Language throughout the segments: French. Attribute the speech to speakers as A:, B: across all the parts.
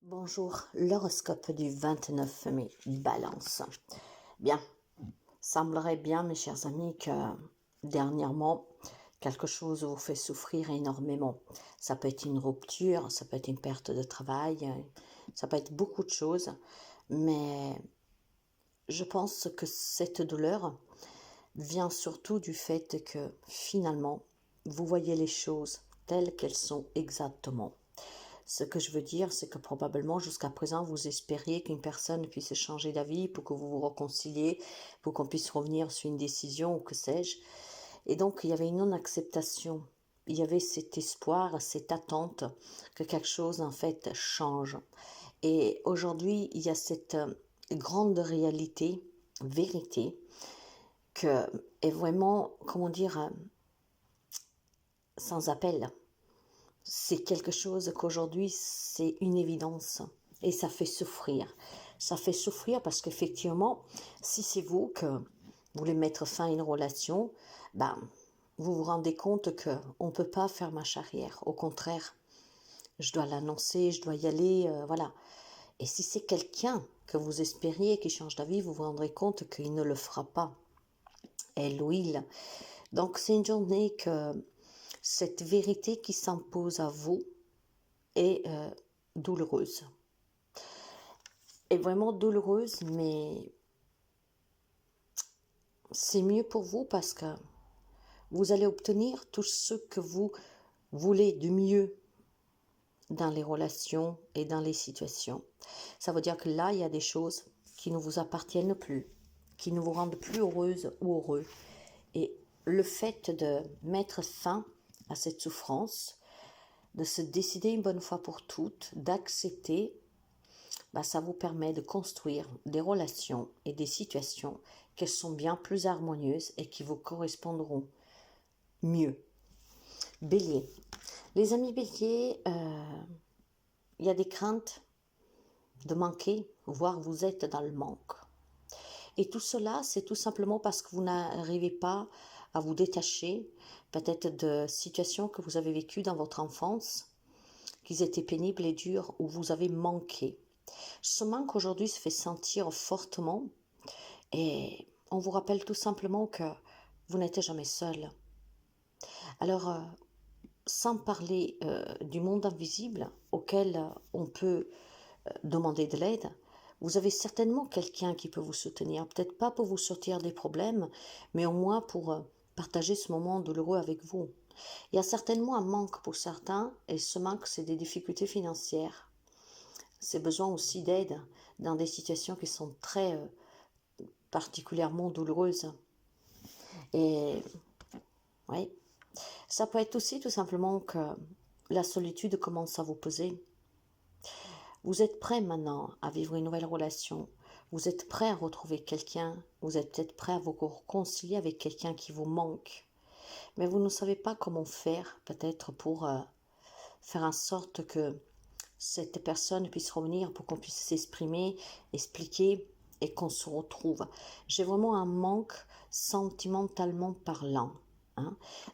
A: Bonjour, l'horoscope du 29 mai, Balance. Bien, semblerait bien, mes chers amis, que dernièrement, quelque chose vous fait souffrir énormément. Ça peut être une rupture, ça peut être une perte de travail, ça peut être beaucoup de choses, mais je pense que cette douleur vient surtout du fait que finalement, vous voyez les choses telles qu'elles sont exactement. Ce que je veux dire, c'est que probablement jusqu'à présent, vous espériez qu'une personne puisse changer d'avis pour que vous vous réconciliez, pour qu'on puisse revenir sur une décision ou que sais-je. Et donc, il y avait une non-acceptation. Il y avait cet espoir, cette attente que quelque chose, en fait, change. Et aujourd'hui, il y a cette grande réalité, vérité, que est vraiment, comment dire, sans appel. C'est quelque chose qu'aujourd'hui, c'est une évidence et ça fait souffrir. Ça fait souffrir parce qu'effectivement, si c'est vous que voulez mettre fin à une relation, ben, vous vous rendez compte qu'on ne peut pas faire marche arrière. Au contraire, je dois l'annoncer, je dois y aller, voilà. Et si c'est quelqu'un que vous espériez qui change d'avis, vous vous rendrez compte qu'il ne le fera pas. Elle ou il. Donc c'est une journée que cette vérité qui s'impose à vous est douloureuse. Est vraiment douloureuse, mais c'est mieux pour vous parce que vous allez obtenir tout ce que vous voulez de mieux dans les relations et dans les situations. Ça veut dire que là, il y a des choses qui ne vous appartiennent plus, qui ne vous rendent plus heureuse ou heureux. Et le fait de mettre fin à cette souffrance, de se décider une bonne fois pour toutes, d'accepter, ça vous permet de construire des relations et des situations qui sont bien plus harmonieuses et qui vous correspondront mieux. Bélier. Les amis Bélier, il y a des craintes de manquer, voire vous êtes dans le manque. Et tout cela, c'est tout simplement parce que vous n'arrivez pas à vous détacher peut-être de situations que vous avez vécues dans votre enfance, qui étaient pénibles et dures, où vous avez manqué. Ce manque aujourd'hui se fait sentir fortement et on vous rappelle tout simplement que vous n'êtes jamais seul. Alors, sans parler du monde invisible auquel on peut demander de l'aide, vous avez certainement quelqu'un qui peut vous soutenir, peut-être pas pour vous sortir des problèmes, mais au moins pour partager ce moment douloureux avec vous. Il y a certainement un manque pour certains, et ce manque, c'est des difficultés financières. C'est besoin aussi d'aide dans des situations qui sont très particulièrement douloureuses. Et oui, ça peut être aussi tout simplement que la solitude commence à vous peser. Vous êtes prêt maintenant à vivre une nouvelle relation. Vous êtes prêt à retrouver quelqu'un. Vous êtes peut-être prêt à vous réconcilier avec quelqu'un qui vous manque. Mais vous ne savez pas comment faire peut-être pour faire en sorte que cette personne puisse revenir, pour qu'on puisse s'exprimer, expliquer et qu'on se retrouve. J'ai vraiment un manque sentimentalement parlant.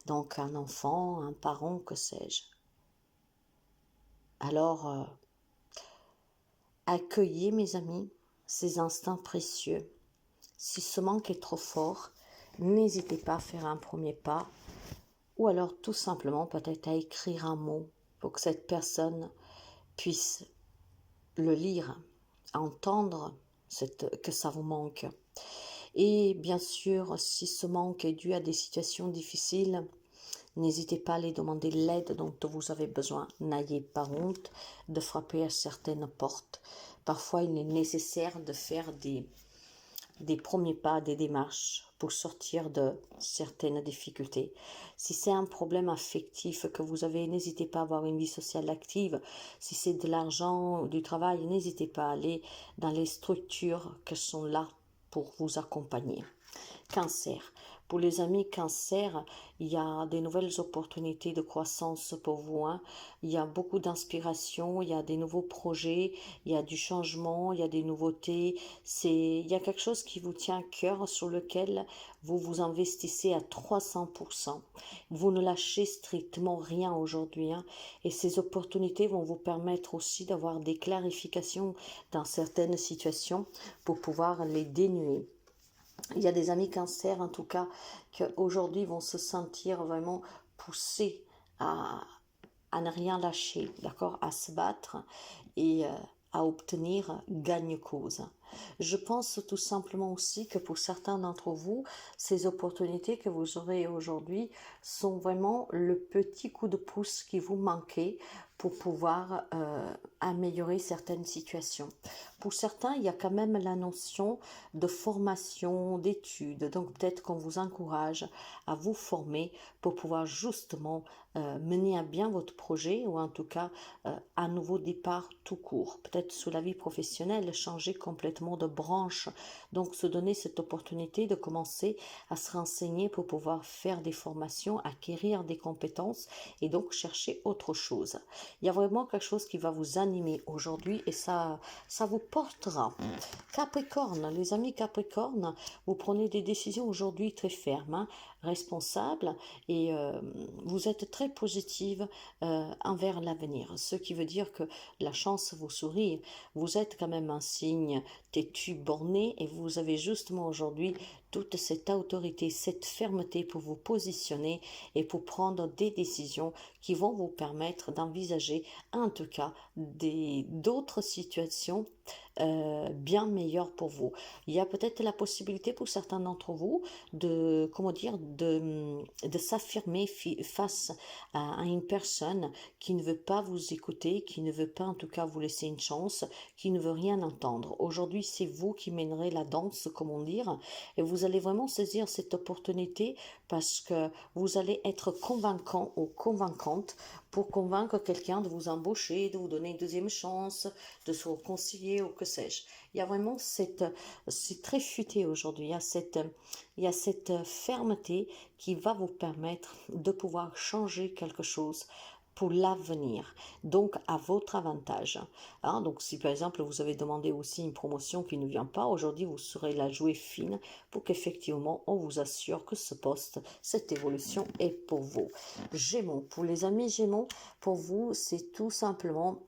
A: Donc un enfant, un parent, que sais-je. Alors, accueillez mes amis, ces instants précieux. Si ce manque est trop fort, n'hésitez pas à faire un premier pas ou alors tout simplement peut-être à écrire un mot pour que cette personne puisse le lire, entendre que ça vous manque. Et bien sûr, si ce manque est dû à des situations difficiles, n'hésitez pas à aller demander l'aide dont vous avez besoin. N'ayez pas honte de frapper à certaines portes. Parfois, il est nécessaire de faire des premiers pas, des démarches pour sortir de certaines difficultés. Si c'est un problème affectif que vous avez, n'hésitez pas à avoir une vie sociale active. Si c'est de l'argent ou du travail, n'hésitez pas à aller dans les structures qui sont là pour vous accompagner. Cancer. Pour les amis cancer, il y a des nouvelles opportunités de croissance pour vous, hein. Il y a beaucoup d'inspiration, il y a des nouveaux projets, il y a du changement, il y a des nouveautés. Il y a quelque chose qui vous tient à cœur, sur lequel vous vous investissez à 300%. Vous ne lâchez strictement rien aujourd'hui, hein. Et ces opportunités vont vous permettre aussi d'avoir des clarifications dans certaines situations pour pouvoir les dénuer. Il y a des amis cancer, en tout cas, qui aujourd'hui vont se sentir vraiment poussés à ne rien lâcher, d'accord, à se battre et à obtenir gagne-cause. Je pense tout simplement aussi que pour certains d'entre vous, ces opportunités que vous aurez aujourd'hui sont vraiment le petit coup de pouce qui vous manquait pour pouvoir améliorer certaines situations. Pour certains, il y a quand même la notion de formation, d'études, donc peut-être qu'on vous encourage à vous former pour pouvoir justement mener à bien votre projet, ou en tout cas un nouveau départ tout court. Peut-être sous la vie professionnelle, changer complètement de branche. Donc se donner cette opportunité de commencer à se renseigner pour pouvoir faire des formations, acquérir des compétences et donc chercher autre chose. Il y a vraiment quelque chose qui va vous animer aujourd'hui et ça vous portera. Capricorne, les amis Capricorne, vous prenez des décisions aujourd'hui très fermes, hein, responsables, et vous êtes très positive envers l'avenir, ce qui veut dire que la chance vous sourit. Vous êtes quand même un signe têtu, borné, et vous avez justement aujourd'hui toute cette autorité, cette fermeté pour vous positionner et pour prendre des décisions qui vont vous permettre d'envisager en tout cas d'autres situations bien meilleures pour vous. Il y a peut-être la possibilité pour certains d'entre vous de, comment dire, de s'affirmer face à une personne qui ne veut pas vous écouter, qui ne veut pas en tout cas vous laisser une chance, qui ne veut rien entendre. Aujourd'hui, c'est vous qui mènerez la danse, comme on dit, et vous allez vraiment saisir cette opportunité parce que vous allez être convaincant ou convaincante pour convaincre quelqu'un de vous embaucher, de vous donner une deuxième chance, de se réconcilier ou que sais-je. Il y a vraiment c'est très futé aujourd'hui, il y a cette fermeté qui va vous permettre de pouvoir changer quelque chose pour l'avenir, donc à votre avantage. Hein, donc si par exemple vous avez demandé aussi une promotion qui ne vient pas, aujourd'hui vous serez la jouer fine pour qu'effectivement on vous assure que ce poste, cette évolution est pour vous. Gémeaux, pour les amis Gémeaux, pour vous c'est tout simplement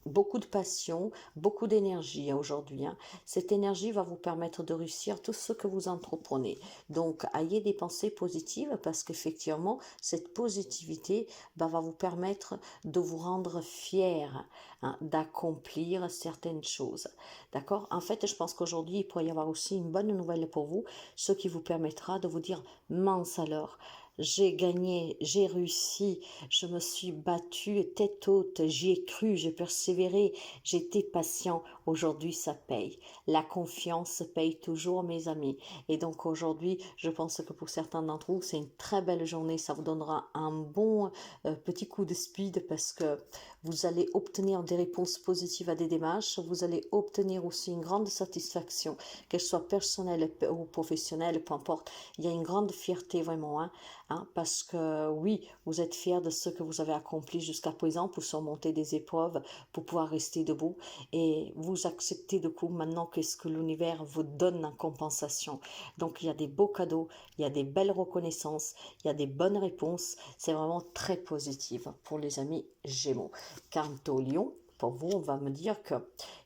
A: beaucoup de passion, beaucoup d'énergie aujourd'hui, hein. Cette énergie va vous permettre de réussir tout ce que vous entreprenez. Donc, ayez des pensées positives parce qu'effectivement, cette positivité va vous permettre de vous rendre fier, hein, d'accomplir certaines choses. D'accord? En fait, je pense qu'aujourd'hui, il pourrait y avoir aussi une bonne nouvelle pour vous, ce qui vous permettra de vous dire, mince alors, j'ai gagné, j'ai réussi, je me suis battue tête haute, j'y ai cru, j'ai persévéré, j'ai été patient. Aujourd'hui, ça paye. La confiance paye toujours, mes amis. Et donc aujourd'hui, je pense que pour certains d'entre vous, c'est une très belle journée. Ça vous donnera un bon petit coup de speed parce que vous allez obtenir des réponses positives à des démarches. Vous allez obtenir aussi une grande satisfaction, qu'elle soit personnelle ou professionnelle, peu importe. Il y a une grande fierté vraiment, hein. Parce que oui, vous êtes fiers de ce que vous avez accompli jusqu'à présent pour surmonter des épreuves, pour pouvoir rester debout et vous acceptez de coup maintenant qu'est-ce que l'univers vous donne en compensation. Donc il y a des beaux cadeaux, il y a des belles reconnaissances, il y a des bonnes réponses, c'est vraiment très positif pour les amis Gémeaux. Quant au Lion, pour vous, on va me dire que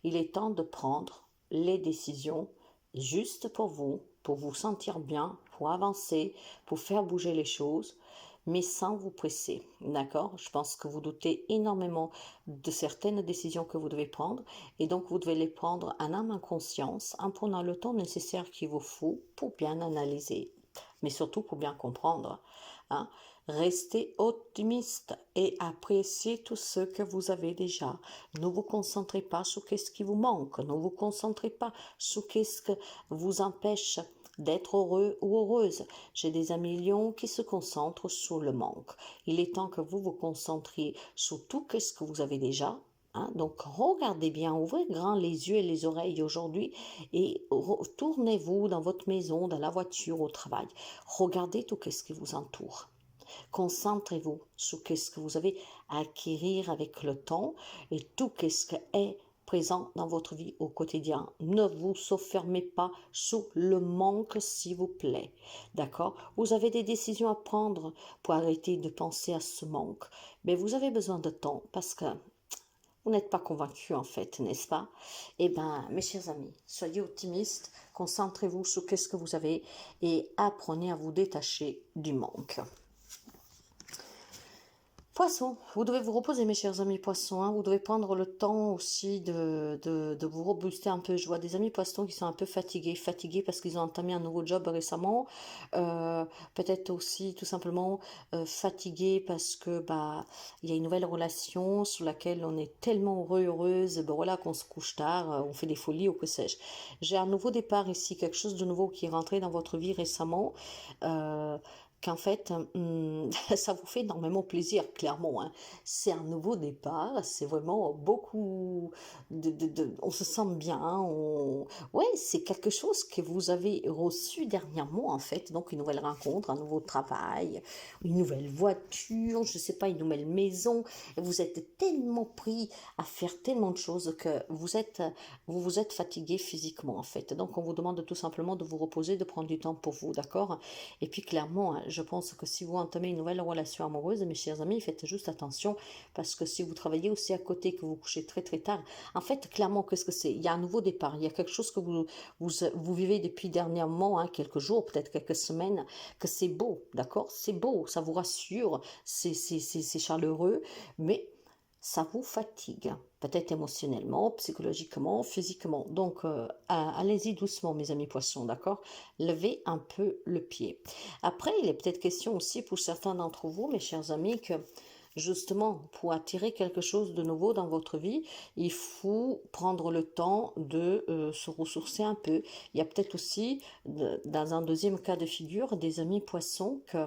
A: il est temps de prendre les décisions juste pour vous sentir bien, pour avancer, pour faire bouger les choses, mais sans vous presser, d'accord? Je pense que vous doutez énormément de certaines décisions que vous devez prendre, et donc vous devez les prendre en âme en conscience, en prenant le temps nécessaire qu'il vous faut pour bien analyser, mais surtout pour bien comprendre, hein. Restez optimiste et appréciez tout ce que vous avez déjà. Ne vous concentrez pas sur ce qui vous manque. Ne vous concentrez pas sur ce que vous empêche d'être heureux ou heureuse. J'ai des amis lions qui se concentrent sur le manque. Il est temps que vous vous concentriez sur tout ce que vous avez déjà, hein. Donc, regardez bien, ouvrez grand les yeux et les oreilles aujourd'hui et tournez-vous dans votre maison, dans la voiture, au travail. Regardez tout ce qui vous entoure. Concentrez-vous sur ce que vous avez à acquérir avec le temps et tout ce qui est présent dans votre vie au quotidien. Ne vous enfermez pas sous le manque, s'il vous plaît. D'accord? Vous avez des décisions à prendre pour arrêter de penser à ce manque. Mais vous avez besoin de temps parce que vous n'êtes pas convaincu en fait, n'est-ce pas? Eh bien, mes chers amis, soyez optimistes, concentrez-vous sur ce que vous avez et apprenez à vous détacher du manque. Poisson, vous devez vous reposer mes chers amis poissons, hein. Vous devez prendre le temps aussi de vous rebooster un peu. Je vois des amis poissons qui sont un peu fatigués parce qu'ils ont entamé un nouveau job récemment. Peut-être aussi tout simplement fatigués parce que bah il y a une nouvelle relation sur laquelle on est tellement heureuse, ben voilà, qu'on se couche tard, on fait des folies ou que sais-je. J'ai un nouveau départ ici, quelque chose de nouveau qui est rentré dans votre vie récemment. Qu'en fait, ça vous fait énormément plaisir, clairement, hein. C'est un nouveau départ, c'est vraiment beaucoup on se sent bien, ouais, c'est quelque chose que vous avez reçu dernièrement, en fait, donc une nouvelle rencontre, un nouveau travail, une nouvelle voiture, je sais pas, une nouvelle maison, et vous êtes tellement pris à faire tellement de choses que vous êtes fatigué physiquement, en fait. Donc, on vous demande tout simplement de vous reposer, de prendre du temps pour vous, d'accord? Et puis clairement, hein, je pense que si vous entamez une nouvelle relation amoureuse, mes chers amis, faites juste attention parce que si vous travaillez aussi à côté, que vous couchez très très tard, en fait, clairement, qu'est-ce que c'est? Il y a un nouveau départ, il y a quelque chose que vous vivez depuis dernièrement, hein, quelques jours, peut-être quelques semaines, que c'est beau, d'accord? C'est beau, ça vous rassure, c'est chaleureux, mais ça vous fatigue, peut-être émotionnellement, psychologiquement, physiquement. Donc, allez-y doucement, mes amis poissons, d'accord? Levez un peu le pied. Après, il est peut-être question aussi pour certains d'entre vous, mes chers amis, que justement, pour attirer quelque chose de nouveau dans votre vie, il faut prendre le temps de se ressourcer un peu. Il y a peut-être aussi, dans un deuxième cas de figure, des amis poissons que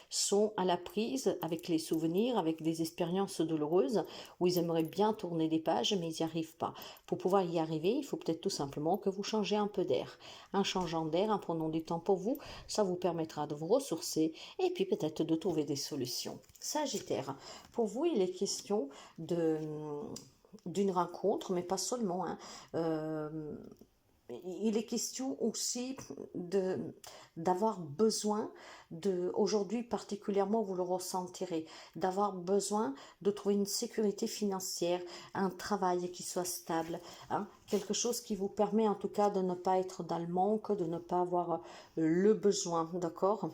A: sont à la prise avec les souvenirs, avec des expériences douloureuses, où ils aimeraient bien tourner des pages, mais ils n'y arrivent pas. Pour pouvoir y arriver, il faut peut-être tout simplement que vous changez un peu d'air. En changeant d'air, en prenant du temps pour vous, ça vous permettra de vous ressourcer et puis peut-être de trouver des solutions. Sagittaire, pour vous, il est question d'une rencontre, mais pas seulement, hein. Il est question aussi d'avoir besoin aujourd'hui particulièrement, vous le ressentirez, d'avoir besoin de trouver une sécurité financière, un travail qui soit stable, hein, quelque chose qui vous permet en tout cas de ne pas être dans le manque, de ne pas avoir le besoin, d'accord?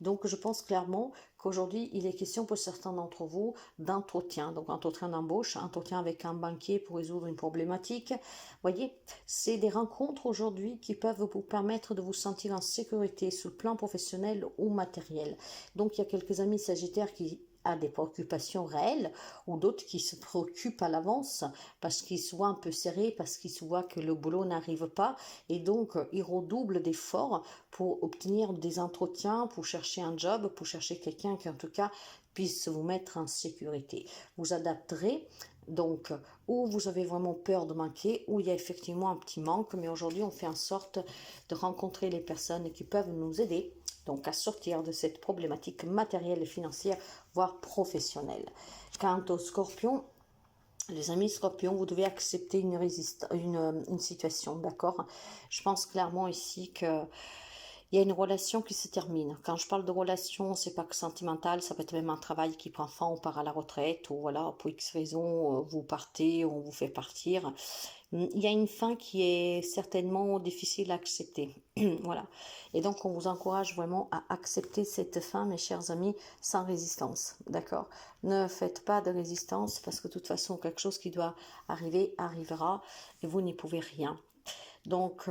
A: Donc je pense clairement qu'aujourd'hui il est question pour certains d'entre vous d'entretien, donc entretien d'embauche, entretien avec un banquier pour résoudre une problématique. Voyez, c'est des rencontres aujourd'hui qui peuvent vous permettre de vous sentir en sécurité sur le plan professionnel ou matériel. Donc il y a quelques amis sagittaires qui a des préoccupations réelles ou d'autres qui se préoccupent à l'avance parce qu'ils se voient un peu serrés, parce qu'ils se voient que le boulot n'arrive pas et donc ils redoublent d'efforts pour obtenir des entretiens, pour chercher un job, pour chercher quelqu'un qui en tout cas puisse vous mettre en sécurité. Vous adapterez donc où vous avez vraiment peur de manquer, où il y a effectivement un petit manque, mais aujourd'hui on fait en sorte de rencontrer les personnes qui peuvent nous aider donc à sortir de cette problématique matérielle et financière, voire professionnelle. Quant aux scorpions, les amis scorpions, vous devez accepter une situation, d'accord? Je pense clairement ici que il y a une relation qui se termine. Quand je parle de relation, c'est pas que sentimental, ça peut être même un travail qui prend fin, on part à la retraite, ou voilà, pour X raison, vous partez, on vous fait partir. Il y a une fin qui est certainement difficile à accepter. Voilà. Et donc, on vous encourage vraiment à accepter cette fin, mes chers amis, sans résistance. D'accord? Ne faites pas de résistance parce que de toute façon, quelque chose qui doit arriver arrivera et vous n'y pouvez rien. Donc,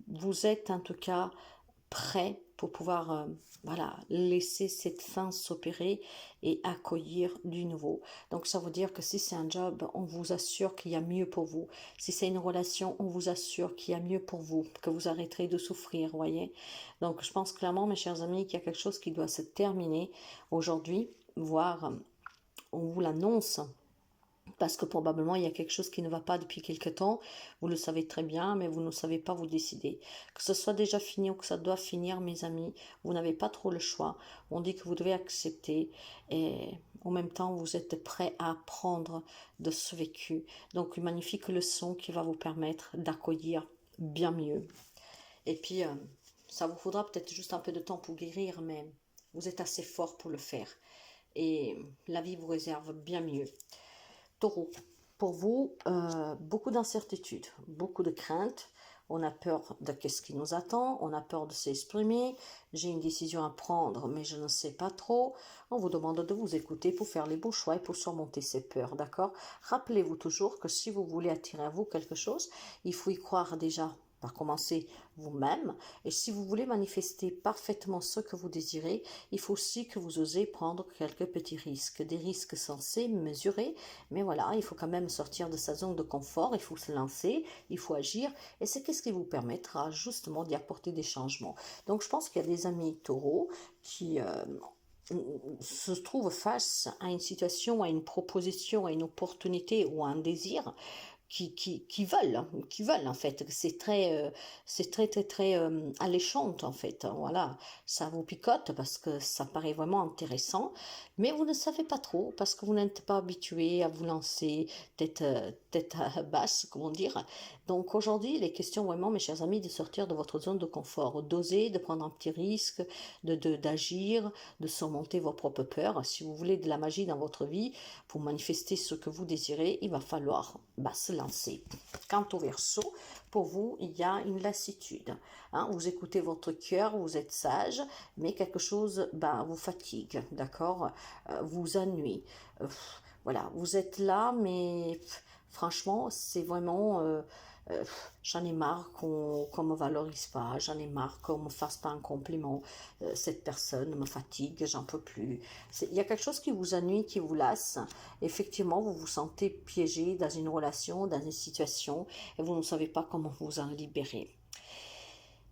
A: vous êtes en tout cas prêt pour pouvoir voilà, laisser cette fin s'opérer et accueillir du nouveau. Donc ça veut dire que si c'est un job, on vous assure qu'il y a mieux pour vous. Si c'est une relation, on vous assure qu'il y a mieux pour vous, que vous arrêterez de souffrir, voyez. Donc je pense clairement, mes chers amis, qu'il y a quelque chose qui doit se terminer aujourd'hui, voire on vous l'annonce parce que probablement il y a quelque chose qui ne va pas depuis quelque temps, vous le savez très bien, mais vous ne savez pas vous décider. Que ce soit déjà fini ou que ça doit finir, mes amis, vous n'avez pas trop le choix. On dit que vous devez accepter et en même temps vous êtes prêt à apprendre de ce vécu. Donc une magnifique leçon qui va vous permettre d'accueillir bien mieux. Et puis, ça vous faudra peut-être juste un peu de temps pour guérir, mais vous êtes assez fort pour le faire. Et la vie vous réserve bien mieux. Taureau, pour vous, beaucoup d'incertitudes, beaucoup de craintes. On a peur de ce qui nous attend, on a peur de s'exprimer. J'ai une décision à prendre, mais je ne sais pas trop. On vous demande de vous écouter pour faire les bons choix et pour surmonter ces peurs, d'accord? Rappelez-vous toujours que si vous voulez attirer à vous quelque chose, il faut y croire déjà par commencer vous-même. Et si vous voulez manifester parfaitement ce que vous désirez, il faut aussi que vous osez prendre quelques petits risques, des risques sensés, mesurés, mais voilà, il faut quand même sortir de sa zone de confort, il faut se lancer, il faut agir, et c'est ce qui vous permettra justement d'y apporter des changements. Donc je pense qu'il y a des amis taureaux qui se trouvent face à une situation, à une proposition, à une opportunité ou à un désir qui veulent en fait. C'est très alléchante en fait. Voilà, ça vous picote parce que ça paraît vraiment intéressant, mais vous ne savez pas trop parce que vous n'êtes pas habitué à vous lancer tête basse, comment dire. Donc aujourd'hui, il est question vraiment, mes chers amis, de sortir de votre zone de confort, d'oser, de prendre un petit risque, d'agir, de surmonter vos propres peurs. Si vous voulez de la magie dans votre vie, pour manifester ce que vous désirez, il va falloir se lancer. Quant au Verseau, pour vous, il y a une lassitude. Hein, vous écoutez votre cœur, vous êtes sage, mais quelque chose vous fatigue, d'accord, vous ennuie. Voilà, vous êtes là, mais franchement, c'est vraiment... j'en ai marre qu'on me valorise pas, j'en ai marre qu'on me fasse pas un compliment, cette personne me fatigue, j'en peux plus. Il y a quelque chose qui vous ennuie, qui vous lasse. Effectivement, vous vous sentez piégé dans une relation, dans une situation, et vous ne savez pas comment vous en libérer.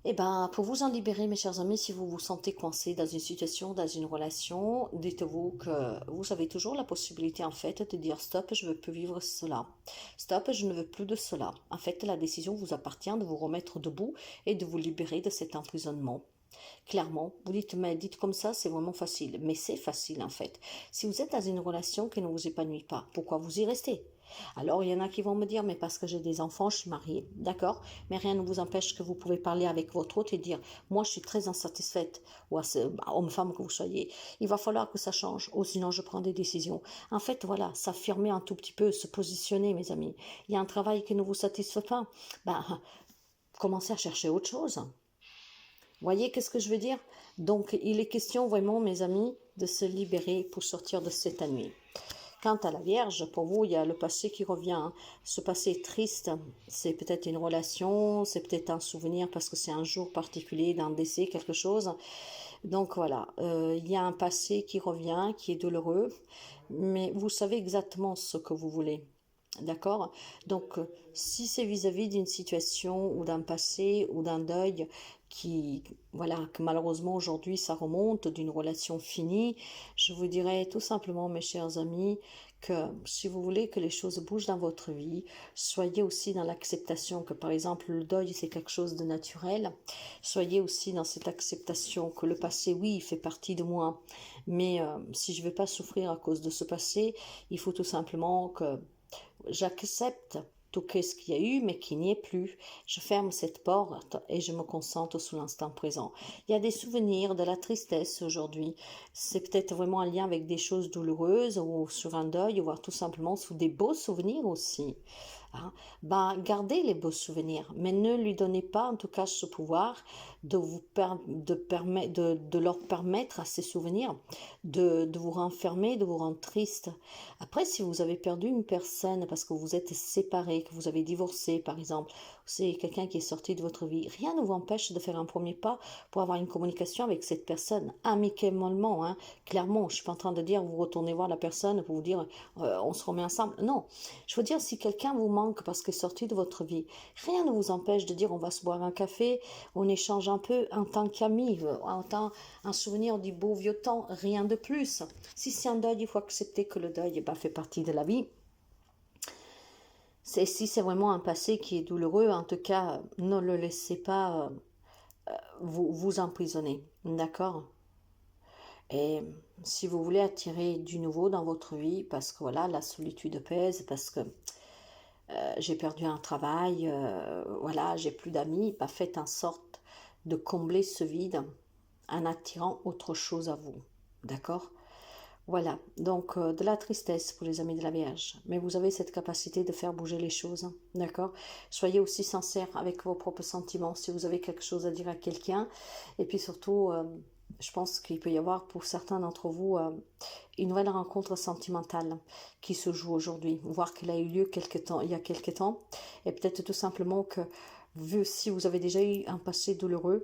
A: Eh bien, pour vous en libérer, mes chers amis, si vous vous sentez coincé dans une situation, dans une relation, dites-vous que vous avez toujours la possibilité, en fait, de dire stop, je ne veux plus vivre cela. Stop, je ne veux plus de cela. En fait, la décision vous appartient de vous remettre debout et de vous libérer de cet emprisonnement. Clairement, vous dites, mais dites comme ça, c'est vraiment facile. Mais c'est facile, en fait. Si vous êtes dans une relation qui ne vous épanouit pas, pourquoi vous y restez? Alors, il y en a qui vont me dire, mais parce que j'ai des enfants, je suis mariée, d'accord, mais rien ne vous empêche que vous pouvez parler avec votre autre et dire, moi, je suis très insatisfaite, ou homme-femme que vous soyez, il va falloir que ça change, ou sinon je prends des décisions. En fait, voilà, s'affirmer un tout petit peu, se positionner, mes amis. Il y a un travail qui ne vous satisfait pas, commencez à chercher autre chose. Voyez qu'est-ce que je veux dire? Donc, il est question vraiment, mes amis, de se libérer pour sortir de cette nuit. Quant à la Vierge, pour vous, il y a le passé qui revient. Hein. Ce passé triste, c'est peut-être une relation, c'est peut-être un souvenir parce que c'est un jour particulier d'un décès, quelque chose. Donc voilà, il y a un passé qui revient, qui est douloureux, mais vous savez exactement ce que vous voulez. D'accord? Donc, si c'est vis-à-vis d'une situation ou d'un passé ou d'un deuil voilà, que malheureusement aujourd'hui ça remonte d'une relation finie, je vous dirais tout simplement, mes chers amis, que si vous voulez que les choses bougent dans votre vie, soyez aussi dans l'acceptation que, par exemple, le deuil, c'est quelque chose de naturel. Soyez aussi dans cette acceptation que le passé, oui, il fait partie de moi, mais si je ne vais pas souffrir à cause de ce passé, il faut tout simplement que j'accepte tout ce qu'il y a eu, mais qui n'y est plus. Je ferme cette porte et je me concentre sur l'instant présent. Il y a des souvenirs, de la tristesse aujourd'hui. C'est peut-être vraiment un lien avec des choses douloureuses ou sur un deuil, voire tout simplement sous des beaux souvenirs aussi. Hein. Gardez les beaux souvenirs, mais ne lui donnez pas en tout cas ce pouvoir de leur permettre à ces souvenirs de vous renfermer, de vous rendre triste. Après, si vous avez perdu une personne parce que vous êtes séparés, que vous avez divorcé par exemple, c'est quelqu'un qui est sorti de votre vie, rien ne vous empêche de faire un premier pas pour avoir une communication avec cette personne, amicalement, hein. Clairement, je suis pas en train de dire vous retournez voir la personne pour vous dire on se remet ensemble. Non, je veux dire si quelqu'un vous manque parce qu'il est sorti de votre vie, rien ne vous empêche de dire on va se boire un café, on échange un peu en tant qu'amis, en tant un souvenir du beau vieux temps, rien de plus. Si c'est un deuil, il faut accepter que le deuil fait partie de la vie. Si c'est vraiment un passé qui est douloureux, en tout cas, ne le laissez pas vous emprisonner, d'accord? Et si vous voulez attirer du nouveau dans votre vie, parce que voilà, la solitude pèse, parce que j'ai perdu un travail, voilà, j'ai plus d'amis, bah, faites en sorte de combler ce vide en attirant autre chose à vous, d'accord? Voilà, donc de la tristesse pour les amis de la Vierge, mais vous avez cette capacité de faire bouger les choses, d'accord? Soyez aussi sincère avec vos propres sentiments si vous avez quelque chose à dire à quelqu'un, et puis surtout, je pense qu'il peut y avoir pour certains d'entre vous une nouvelle rencontre sentimentale qui se joue aujourd'hui, voire qu'elle a eu lieu il y a quelque temps, et peut-être tout simplement que vu si vous avez déjà eu un passé douloureux,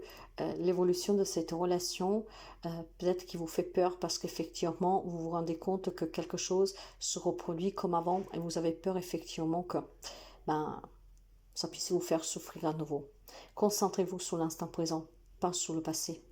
A: l'évolution de cette relation, peut-être qui vous fait peur parce qu'effectivement, vous vous rendez compte que quelque chose se reproduit comme avant et vous avez peur effectivement que ben, ça puisse vous faire souffrir à nouveau. Concentrez-vous sur l'instant présent, pas sur le passé.